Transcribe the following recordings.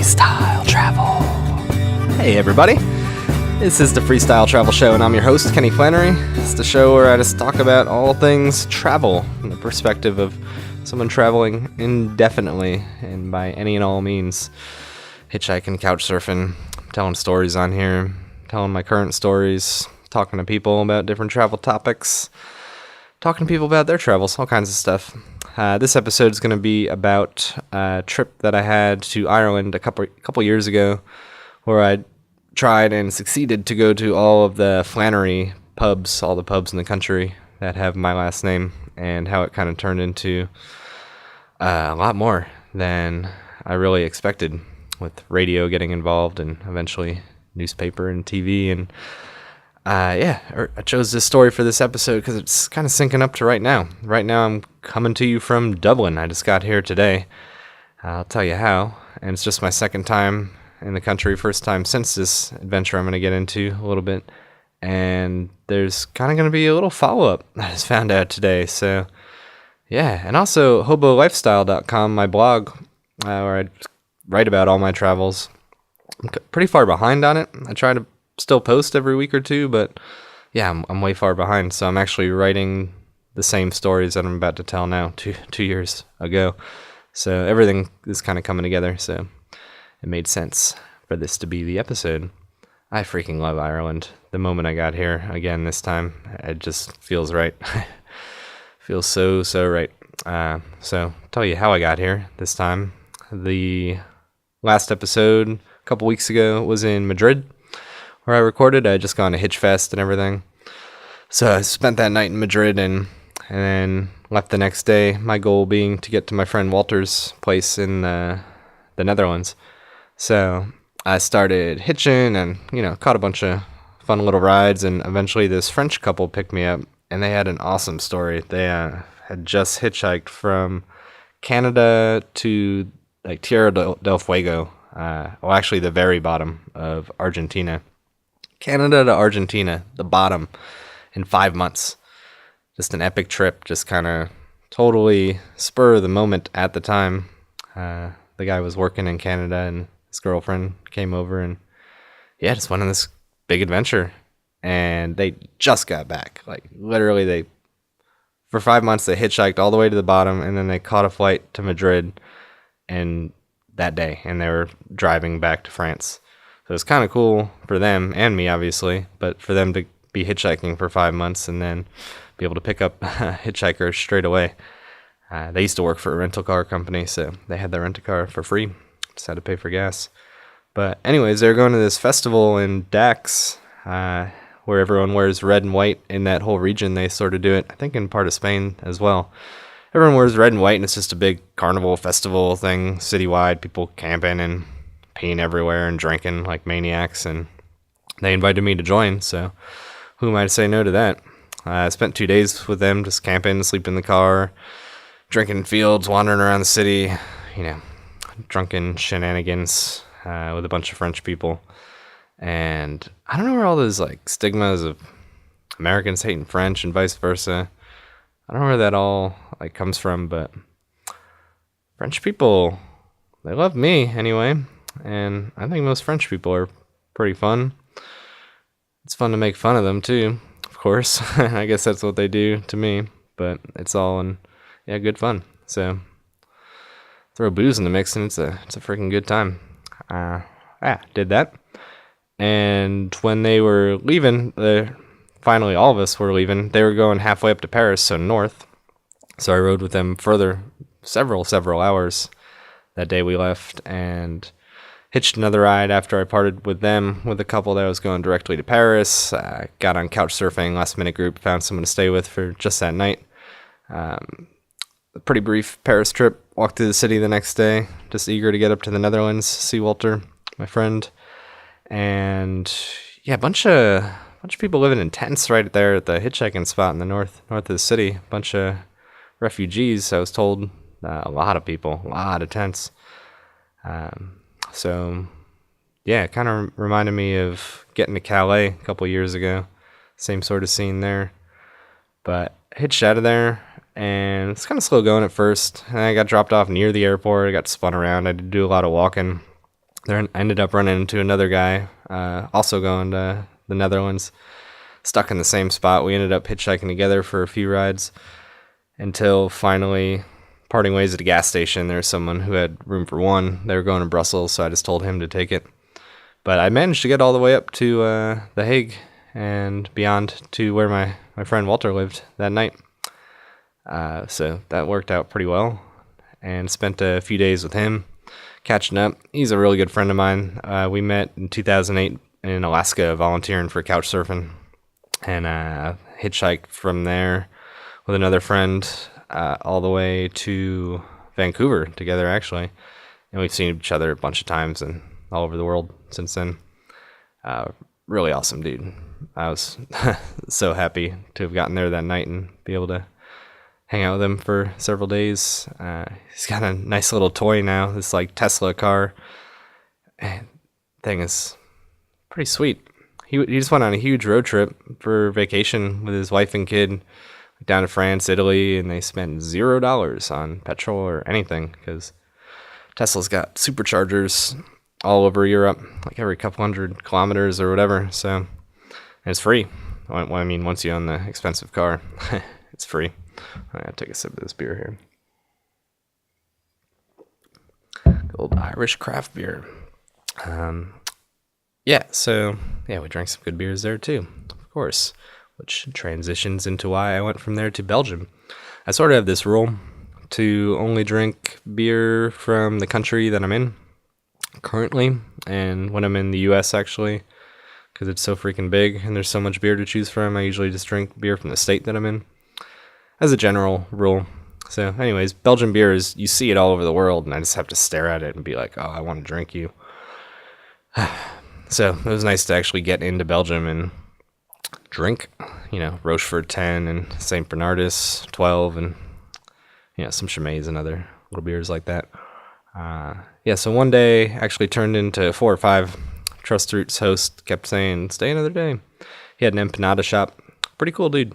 Freestyle Travel. Hey everybody, this is the Freestyle Travel Show and I'm your host, Kenny Flannery. It's the show where I just talk about all things travel from the perspective of someone traveling indefinitely and by any and all means. Hitchhiking, couch surfing, telling stories on here, telling my current stories, talking to people about different travel topics, talking to people about their travels, all kinds of stuff. This episode is going to be about a trip that I had to Ireland a couple years ago, where I tried and succeeded to go to all of the Flannery pubs, all the pubs in the country that have my last name, and how it kind of turned into a lot more than I really expected, with radio getting involved and eventually newspaper and TV. And I chose this story for this episode because it's kind of syncing up to right now. Right now I'm coming to you from Dublin. I just got here today. I'll tell you how. And it's just my second time in the country, first time since this adventure I'm going to get into a little bit. And there's kind of going to be a little follow-up I just found out today. So, yeah. And also, hobolifestyle.com, my blog, where I write about all my travels. I'm pretty far behind on it. I try to still post every week or two, but yeah, I'm way far behind. So I'm actually writing the same stories that I'm about to tell now, two years ago. So everything is kind of coming together. So it made sense for this to be the episode. I freaking love Ireland. The moment I got here, again this time, it just feels right. Feels so right. So tell you how I got here this time. The last episode a couple weeks ago was in Madrid, where I recorded. I had just gone to Hitch Fest and everything. So I spent that night in Madrid and then left the next day, my goal being to get to my friend Walter's place in the Netherlands. So I started hitching and, caught a bunch of fun little rides, and eventually this French couple picked me up, and they had an awesome story. They had just hitchhiked from Canada to like Tierra del Fuego, actually the very bottom of Argentina. Canada to Argentina, the bottom, in 5 months. Just an epic trip, just kind of totally spur of the moment at the time. The guy was working in Canada and his girlfriend came over and just went on this big adventure. And they just got back. Like literally for 5 months they hitchhiked all the way to the bottom, and then they caught a flight to Madrid and that day, and they were driving back to France. So it's kind of cool for them and me, obviously, but for them to be hitchhiking for 5 months and then be able to pick up hitchhikers straight away. They used to work for a rental car company, so they had their rental car for free. Just had to pay for gas. But anyways, they're going to this festival in Dax, where everyone wears red and white in that whole region. They sort of do it, I think, in part of Spain as well. Everyone wears red and white, and it's just a big carnival festival thing, citywide, people camping and peeing everywhere and drinking like maniacs, and they invited me to join, so who am I to say no to that? I spent 2 days with them, just camping, sleeping in the car, drinking in fields, wandering around the city, drunken shenanigans with a bunch of French people. And I don't know where all those like stigmas of Americans hating French and vice versa, I don't know where that all like comes from, but French people, they love me anyway. And I think most French people are pretty fun. It's fun to make fun of them too, of course. I guess that's what they do to me, but it's all in good fun. So throw booze in the mix and it's a freaking good time. Did that. And when they were leaving, finally all of us were leaving, they were going halfway up to Paris, so north. So I rode with them further, several hours that day we left, and hitched another ride after I parted with them with a couple that was going directly to Paris. Got on couch surfing, last minute group, found someone to stay with for just that night. A pretty brief Paris trip, walked through the city the next day, just eager to get up to the Netherlands, see Walter, my friend. And a bunch of people living in tents right there at the hitchhiking spot in the north of the city. A bunch of refugees, I was told. A lot of people, a lot of tents. So, it kind of reminded me of getting to Cali a couple years ago. Same sort of scene there. But hitched out of there, and it's kind of slow going at first. And I got dropped off near the airport. I got spun around. I had to do a lot of walking. There, I ended up running into another guy, also going to the Netherlands, stuck in the same spot. We ended up hitchhiking together for a few rides until finally parting ways at a gas station. There was someone who had room for one. They were going to Brussels, so I just told him to take it. But I managed to get all the way up to The Hague and beyond to where my friend Walter lived that night. So that worked out pretty well, and spent a few days with him catching up. He's a really good friend of mine. We met in 2008 in Alaska volunteering for couch surfing, and hitchhiked from there with another friend all the way to Vancouver together, actually. And we've seen each other a bunch of times and all over the world since then. Really awesome dude. I was so happy to have gotten there that night and be able to hang out with him for several days. He's got a nice little toy now, this like Tesla car. Thing is pretty sweet. He just went on a huge road trip for vacation with his wife and kid down to France, Italy, and they spent $0 on petrol or anything because Tesla's got superchargers all over Europe, like every couple hundred kilometers or whatever. So, and it's free. Well, I mean, once you own the expensive car, it's free. I'm gonna take a sip of this beer here. Old Irish craft beer. We drank some good beers there too, of course, which transitions into why I went from there to Belgium. I sort of have this rule to only drink beer from the country that I'm in currently, and when I'm in the US, actually, because it's so freaking big and there's so much beer to choose from, I usually just drink beer from the state that I'm in as a general rule. So anyways, Belgian beer is, you see it all over the world, and I just have to stare at it and be like, oh, I want to drink you. So it was nice to actually get into Belgium and drink, Rochefort 10 and St. Bernardus 12 and, some Chimay and other little beers like that. So one day actually turned into 4 or 5. Trust Root's host kept saying, stay another day. He had an empanada shop. Pretty cool dude.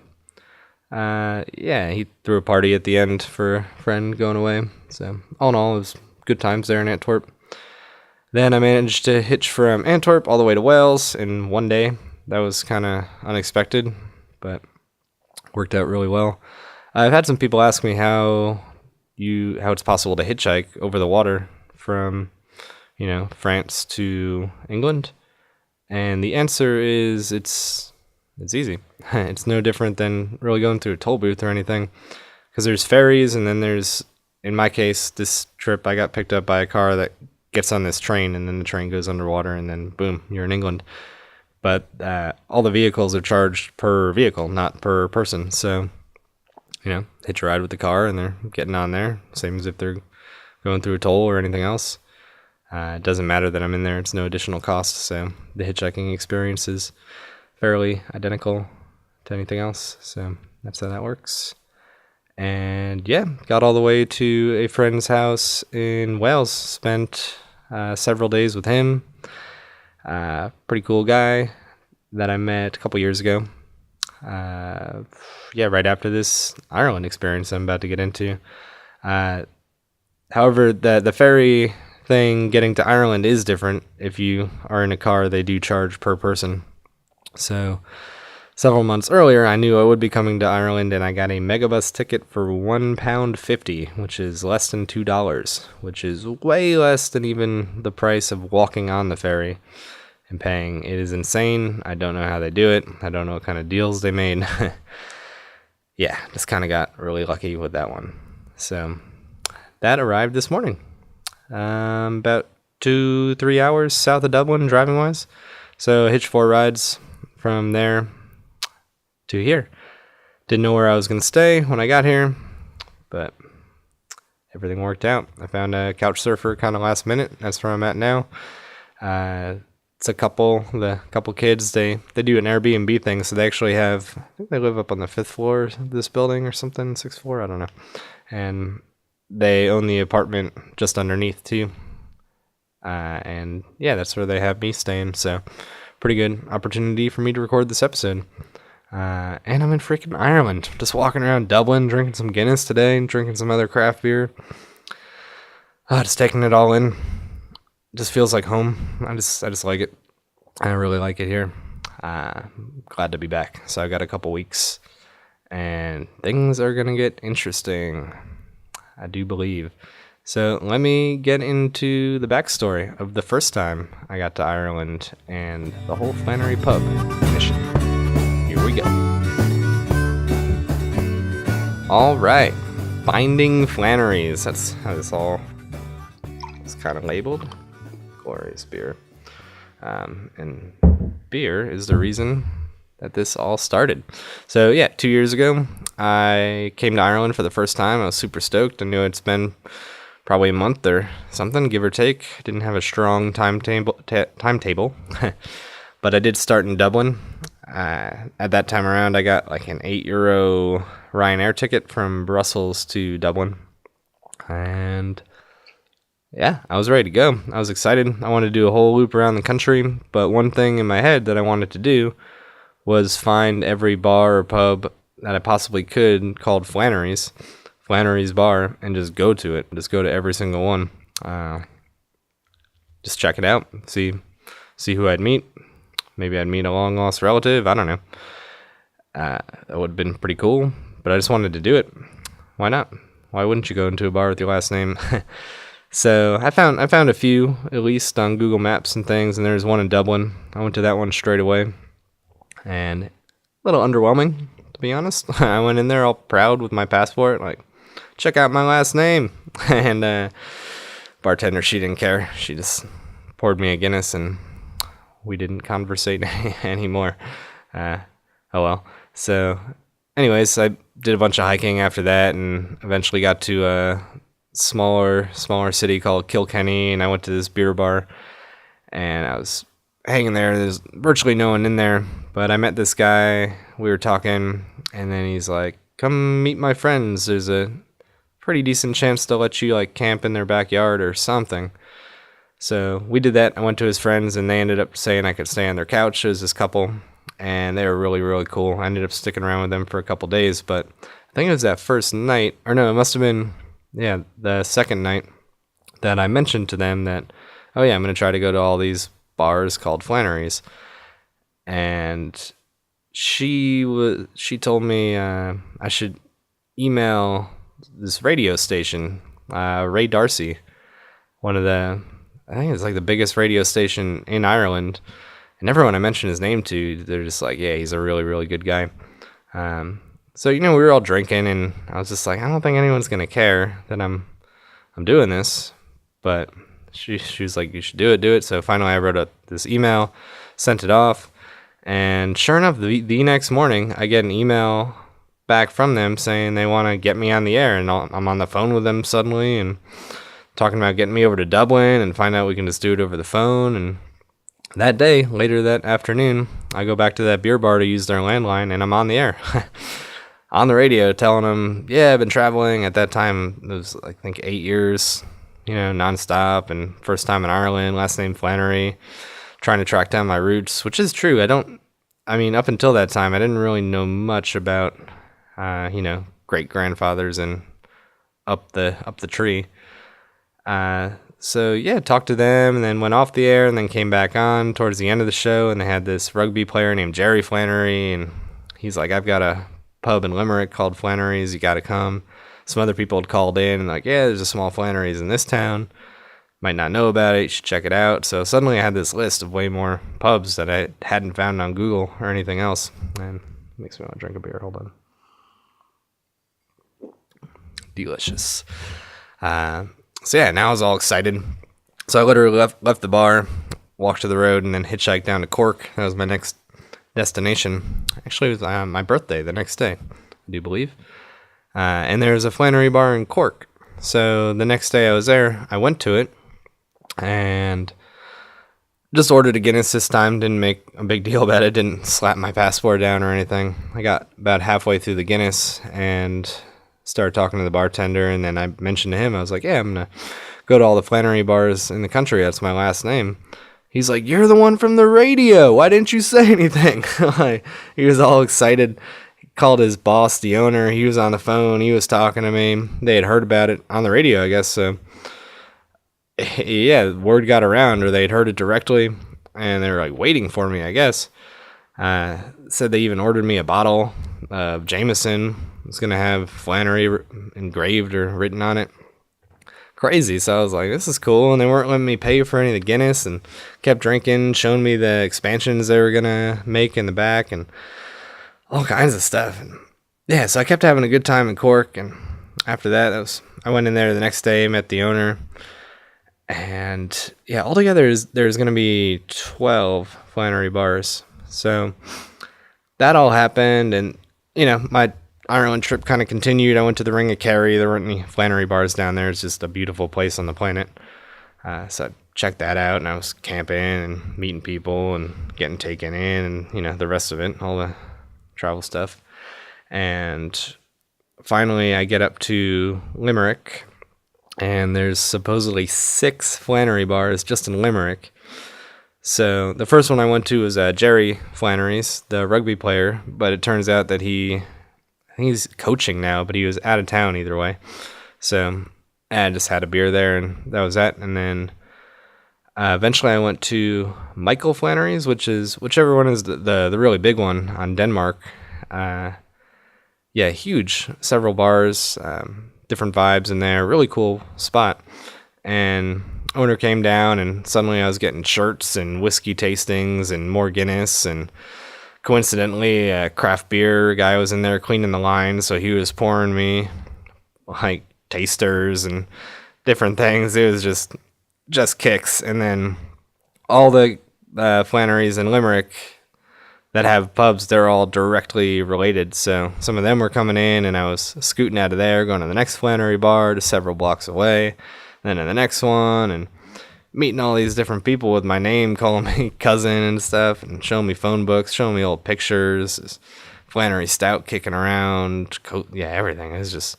He threw a party at the end for a friend going away. So all in all, it was good times there in Antwerp. Then I managed to hitch from Antwerp all the way to Wales in one day. That was kind of unexpected, but worked out really well. I've had some people ask me how it's possible to hitchhike over the water from, France to England. And the answer is it's easy. It's no different than really going through a toll booth or anything, because there's ferries, and then there's, in my case, this trip, I got picked up by a car that gets on this train, and then the train goes underwater, and then boom, you're in England. But all the vehicles are charged per vehicle, not per person. So, hitch a ride with the car, and they're getting on there, same as if they're going through a toll or anything else. It doesn't matter that I'm in there. It's no additional cost. So the hitchhiking experience is fairly identical to anything else. So that's how that works. And got all the way to a friend's house in Wales. Spent several days with him. Pretty cool guy that I met a couple years ago. Right after this Ireland experience I'm about to get into. However, the ferry thing getting to Ireland is different. If you are in a car, they do charge per person. So several months earlier, I knew I would be coming to Ireland, and I got a megabus ticket for £1.50, which is less than $2, which is way less than even the price of walking on the ferry and paying. It is insane. I don't know how they do it. I don't know what kind of deals they made. Just kind of got really lucky with that one. So that arrived this morning. About 2-3 hours south of Dublin, driving-wise. So I hitched 4 rides from there to here. Didn't know where I was going to stay when I got here, but everything worked out. I found a couch surfer kind of last minute. That's where I'm at now. It's the couple kids. They do an Airbnb thing, so they actually have, I think they live up on the 5th floor of this building or something, 6th floor, I don't know. And they own the apartment just underneath too. That's where they have me staying. So pretty good opportunity for me to record this episode. And I'm in freaking Ireland, just walking around Dublin, drinking some Guinness today, and drinking some other craft beer. Just taking it all in. just feels like home. I just like it. I really like it here. Glad to be back. So I got a couple weeks, and things are gonna get interesting, I do believe. So let me get into the backstory of the first time I got to Ireland and the whole Flannery pub mission. Here we go. All right, finding Flannerys. That's how this all is kind of labeled. Glorious beer. And beer is the reason that this all started. So yeah, 2 years ago, I came to Ireland for the first time. I was super stoked. I knew it's been probably a month or something, give or take. I didn't have a strong timetable, but I did start in Dublin. At that time around, I got like an €8 Ryanair ticket from Brussels to Dublin. And yeah, I was ready to go. I was excited. I wanted to do a whole loop around the country, but one thing in my head that I wanted to do was find every bar or pub that I possibly could called Flannery's bar, and just go to it. Just go to every single one. Just check it out. See who I'd meet. Maybe I'd meet a long lost relative. I don't know. That would have been pretty cool, but I just wanted to do it. Why not? Why wouldn't you go into a bar with your last name? So I found a few, at least on Google Maps and things, and there's one in Dublin. I went to that one straight away, and a little underwhelming, to be honest. I went in there all proud with my passport, like, check out my last name. And bartender, she didn't care. She just poured me a Guinness, and we didn't conversate anymore. Oh well. So anyways, I did a bunch of hiking after that, and eventually got to a smaller city called Kilkenny, and I went to this beer bar, and I was hanging there. There's virtually no one in there, but I met this guy. We were talking, and then he's like, come meet my friends. There's a pretty decent chance they'll let you like camp in their backyard or something. So we did that. I went to his friends, and they ended up saying I could stay on their couch. It was this couple, and they were really, really cool. I ended up sticking around with them for a couple days, but I think it was that first night, or no, it must have been, yeah, the second night that I mentioned to them that, oh yeah, I'm going to try to go to all these bars called Flannery's. And she told me I should email this radio station, Ray Darcy, one of the, I think it's like the biggest radio station in Ireland. And everyone I mentioned his name to, they're just like, yeah, he's a really, really good guy. So, we were all drinking, and I was just like, I don't think anyone's going to care that I'm doing this. But she was like, you should do it. So finally I wrote this email, sent it off. And sure enough, the next morning, I get an email back from them saying they want to get me on the air. And I'm on the phone with them suddenly and talking about getting me over to Dublin and find out we can just do it over the phone. And that day, later that afternoon, I go back to that beer bar to use their landline, and I'm on the air. On the radio, telling them, yeah, I've been traveling. At that time, it was, I think, 8 years, nonstop, and first time in Ireland, last name Flannery, trying to track down my roots, which is true. Up until that time, I didn't really know much about, great-grandfathers and up the tree. So, yeah, talked to them, and then went off the air, and then came back on towards the end of the show, and they had this rugby player named Jerry Flannery, and he's like, I've got a pub in Limerick called Flannery's, you got to come. Some other people had called in and like, yeah, there's a small Flannery's in this town. Might not know about it, you should check it out. So suddenly I had this list of way more pubs that I hadn't found on Google or anything else. And it makes me want to drink a beer. Hold on. Delicious. So yeah, now I was all excited. So I literally left the bar, walked to the road, and then hitchhiked down to Cork. That was my next destination. Actually, it was my birthday the next day, I do believe. And there was a Flannery bar in Cork. So the next day I was there, I went to it and just ordered a Guinness this time. Didn't make a big deal about it. Didn't slap my passport down or anything. I got about halfway through the Guinness and started talking to the bartender. And then I mentioned to him, I was like, yeah, I'm going to go to all the Flannery bars in the country. That's my last name. He's like, you're the one from the radio. Why didn't you say anything? He was all excited. He called his boss, the owner. He was on the phone. He was talking to me. They had heard about it on the radio, I guess. So yeah, word got around, or they'd heard it directly, and they were like waiting for me, I guess. Said they even ordered me a bottle of Jameson. It was gonna have Flannery engraved or written on it. Crazy. So I was like, this is cool. And they weren't letting me pay for any of the Guinness, and kept drinking, showing me the expansions they were gonna make in the back and all kinds of stuff. And yeah, so I kept having a good time in Cork. And after that, I went in there the next day, met the owner. And yeah, altogether there's going to be 12 Flannery bars. So that all happened, and my Ireland trip kind of continued. I went to the Ring of Kerry. There weren't any Flannery bars down there. It's just a beautiful place on the planet. So I checked that out, and I was camping and meeting people and getting taken in, and the rest of it, all the travel stuff. And finally, I get up to Limerick. And there's supposedly 6 Flannery bars just in Limerick. So the first one I went to was Jerry Flannery's, the rugby player. But it turns out that I think he's coaching now, but he was out of town either way. So I just had a beer there, and that was that. And then eventually I went to Michael Flannery's, whichever one is the really big one on Denmark. Yeah, huge, several bars. Different vibes in there, really cool spot. And owner came down, and suddenly I was getting shirts and whiskey tastings and more Guinness, and coincidentally a craft beer guy was in there cleaning the line, so he was pouring me like tasters and different things. It was just kicks. And then all the Flannerys in Limerick that have pubs, they're all directly related. So some of them were coming in, and I was scooting out of there, going to the next Flannery bar to several blocks away, then to the next one, and meeting all these different people with my name, calling me cousin and stuff, and showing me phone books, showing me old pictures, this Flannery Stout kicking around, everything. It was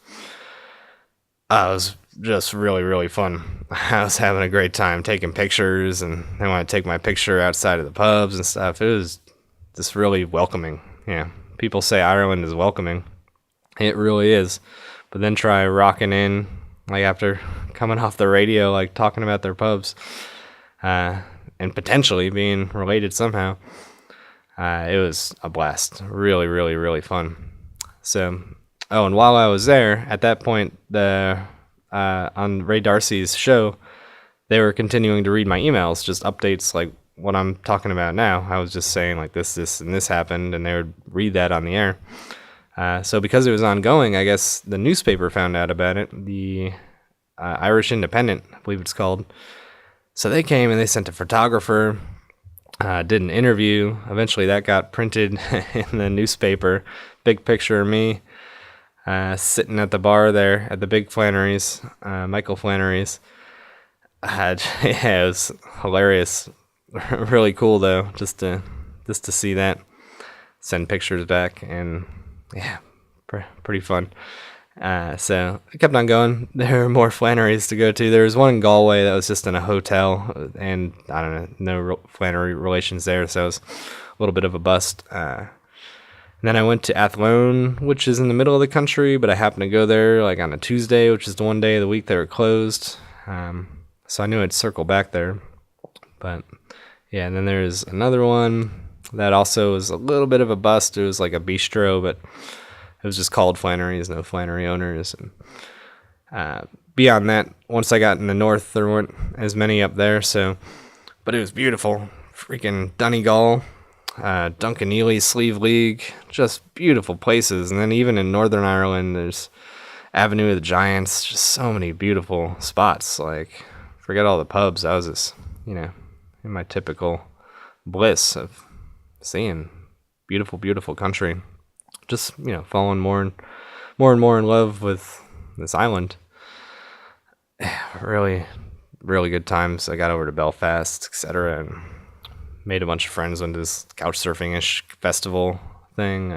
just really, really fun. I was having a great time taking pictures, and they want to take my picture outside of the pubs and stuff. It was just really welcoming. Yeah, people say Ireland is welcoming. It really is. But then try rocking in, like after coming off the radio, like talking about their pubs, and potentially being related somehow. It was a blast. Really, really, really fun. So, and while I was there, at that point, on Ray Darcy's show, they were continuing to read my emails, just updates like what I'm talking about now. I was just saying like this, and this happened, and they would read that on the air. So because it was ongoing, I guess the newspaper found out about it, the Irish Independent, I believe it's called. So they came and they sent a photographer, did an interview. Eventually that got printed in the newspaper. Big picture of me sitting at the bar there at the big Flannery's, Michael Flannery's. It was hilarious. Really cool though, just to see that, send pictures back, and yeah, pretty fun. So I kept on going. There were more Flannerys to go to. There was one in Galway that was just in a hotel, and I don't know, no Flannery relations there, so it was a little bit of a bust. And then I went to Athlone, which is in the middle of the country, but I happened to go there like on a Tuesday, which is the one day of the week they were closed. So I knew I'd circle back there. But yeah, and then there's another one that also was a little bit of a bust. It was like a bistro, but it was just called Flannery's, no Flannery owners. And beyond that, once I got in the north, there weren't as many up there. So, but it was beautiful. Freaking Donegal, Duncanely, Slieve League, just beautiful places. And then even in Northern Ireland, there's Avenue of the Giants, just so many beautiful spots. Like, forget all the pubs. I was just, in my typical bliss of seeing beautiful, beautiful country. Just, falling more and more in love with this island. Really, really good times. I got over to Belfast, etc., and made a bunch of friends. Went to this couch surfing-ish festival thing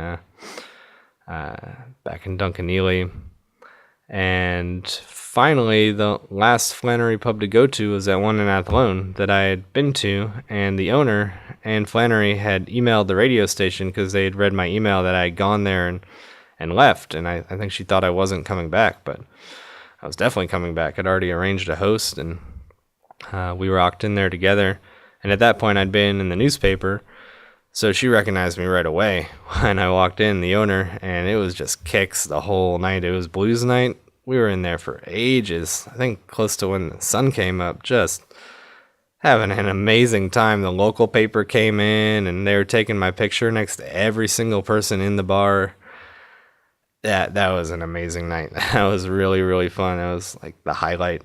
back in Duncanely. And finally, the last Flannery pub to go to was that one in Athlone that I had been to, and the owner and Flannery had emailed the radio station because they had read my email that I had gone there and left, and I think she thought I wasn't coming back, but I was definitely coming back. I'd already arranged a host, and We walked in there together, and at that point I'd been in the newspaper, so she recognized me right away when I walked in, the owner, and it was just kicks the whole night. It was blues night. We were in there for ages, I think close to when the sun came up, just having an amazing time. The local paper came in, and they were taking my picture next to every single person in the bar. That was an amazing night. That was really, really fun. That was like the highlight,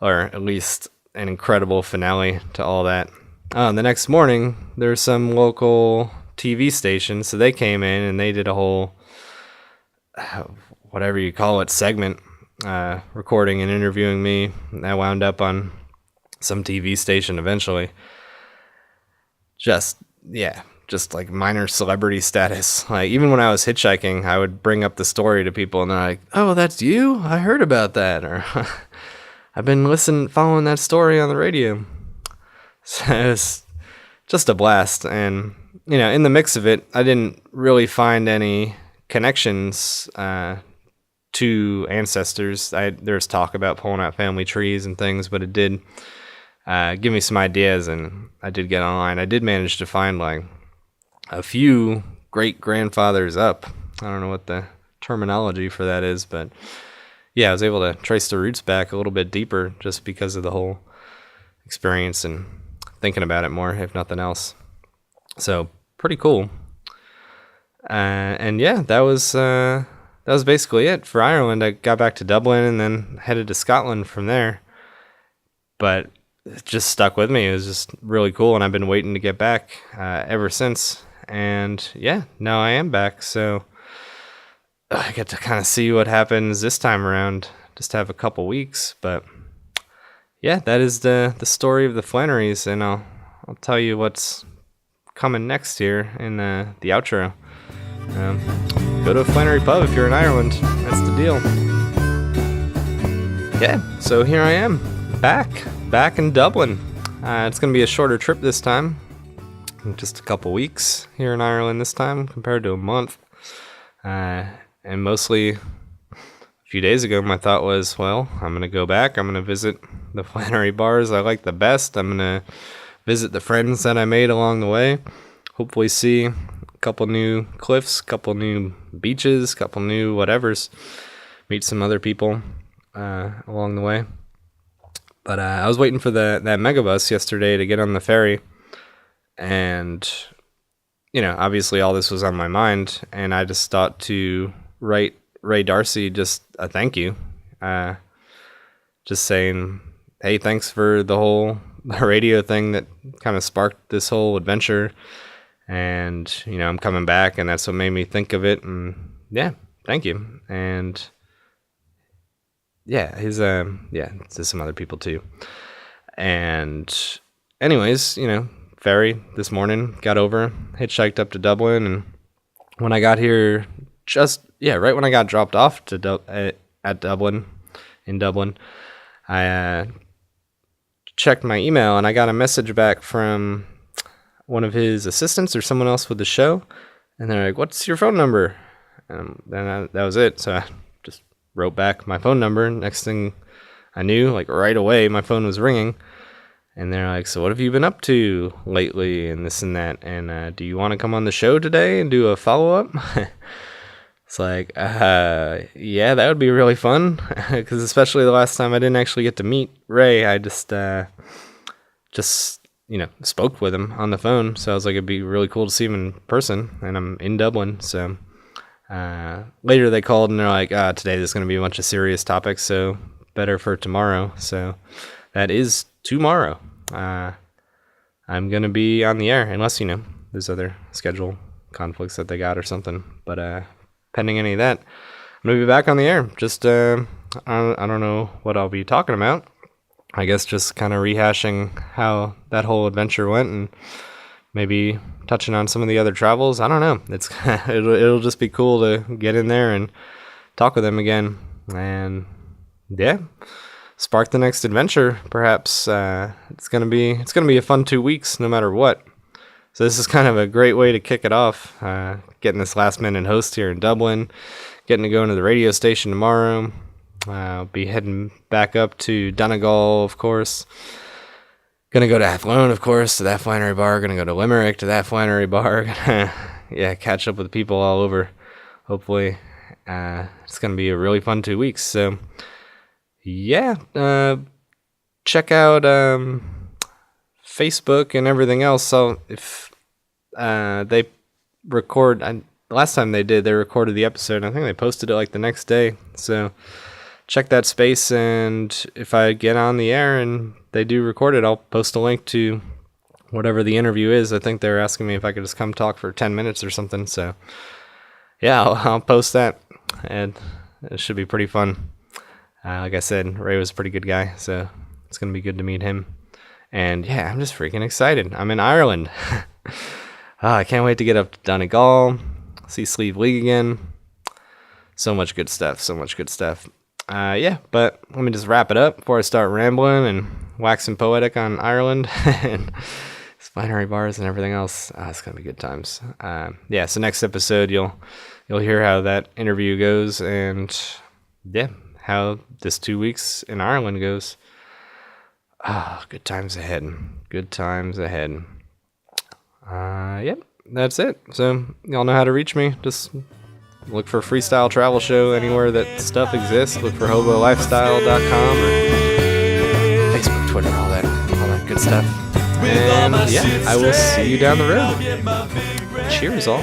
or at least an incredible finale to all that. The next morning, there's some local TV station, so they came in and they did a whole, whatever you call it, segment, recording and interviewing me. That wound up on some TV station eventually. Just like minor celebrity status. Like, even when I was hitchhiking, I would bring up the story to people, and they're like, "Oh, that's you? I heard about that," or "I've been following that story on the radio." So it was just a blast. And, in the mix of it, I didn't really find any connections to ancestors. There's talk about pulling out family trees and things, but it did give me some ideas, and I did get online. I did manage to find like a few great-grandfathers up. I don't know what the terminology for that is, but yeah, I was able to trace the roots back a little bit deeper just because of the whole experience and thinking about it more, if nothing else. So pretty cool. And yeah, that was basically it for Ireland. I got back to Dublin and then headed to Scotland from there. But it just stuck with me. It was just really cool, and I've been waiting to get back ever since. And yeah, now I am back. So I get to kind of see what happens this time around. Just have a couple weeks, but yeah, that is the story of the Flannerys, and I'll tell you what's coming next here in the outro. Go to a Flannery pub if you're in Ireland. That's the deal. Yeah, so here I am, back in Dublin. It's going to be a shorter trip this time. Just a couple weeks here in Ireland this time compared to a month. And mostly a few days ago, my thought was, well, I'm going to go back. I'm going to visit the Flannery bars I like the best. I'm going to visit the friends that I made along the way. Hopefully see a couple new cliffs, couple new beaches, couple new whatevers. Meet some other people along the way. But I was waiting for that megabus yesterday to get on the ferry. And, obviously all this was on my mind. And I just thought to write Ray Darcy just a thank you. Just saying, hey, thanks for the radio thing that kind of sparked this whole adventure. And, I'm coming back, and that's what made me think of it. And yeah, thank you. And yeah, there's some other people too. And anyways, ferry this morning, got over, hitchhiked up to Dublin, and when I got here, right when I got dropped off to at Dublin, I checked my email, and I got a message back from one of his assistants or someone else with the show, and they're like, "What's your phone number?" And then that was it. So I just wrote back my phone number. Next thing I knew, like right away, my phone was ringing. And they're like, "So what have you been up to lately?" And this and that. And do you want to come on the show today and do a follow-up? It's like, yeah, that would be really fun. Because especially the last time I didn't actually get to meet Ray. I just spoke with him on the phone. So I was like, it'd be really cool to see him in person. And I'm in Dublin. So later they called and they're like, today there's going to be a bunch of serious topics. So better for tomorrow. So that is tomorrow. I'm gonna be on the air unless there's other schedule conflicts that they got or something, but pending any of that, I'm gonna be back on the air. Just I don't know what I'll be talking about. I guess just kind of rehashing how that whole adventure went, and maybe touching on some of the other travels. I don't know. It'll just be cool to get in there and talk with them again, and yeah, spark the next adventure, perhaps. It's gonna be a fun 2 weeks, no matter what. So this is kind of a great way to kick it off. Getting this last minute host here in Dublin, getting to go into the radio station tomorrow. I'll be heading back up to Donegal, of course, Gonna go to Athlone, of course, to that Flannery bar. Gonna go to Limerick to that Flannery bar. Yeah, catch up with people all over. Hopefully, it's gonna be a really fun 2 weeks. So, yeah, check out Facebook and everything else. So if they record, last time they recorded the episode. I think they posted it like the next day. So check that space, and if I get on the air and they do record it, I'll post a link to whatever the interview is. I think they're asking me if I could just come talk for 10 minutes or something. So yeah, I'll post that, and it should be pretty fun. Like I said, Ray was a pretty good guy, so it's going to be good to meet him. And yeah, I'm just freaking excited. I'm in Ireland. I can't wait to get up to Donegal, see Slieve League again. So much good stuff, Yeah, but let me just wrap it up before I start rambling and waxing poetic on Ireland and Flannery bars and everything else. It's gonna be good times. Yeah, so next episode you'll hear how that interview goes, and yeah, how this 2 weeks in Ireland goes. Good times ahead. Yep, that's it. So y'all know how to reach me. Just look for Freestyle Travel Show anywhere that stuff exists. Look for HoboLifestyle.com or Facebook, Twitter, all that good stuff. And yeah, I will see you down the road. Cheers, all.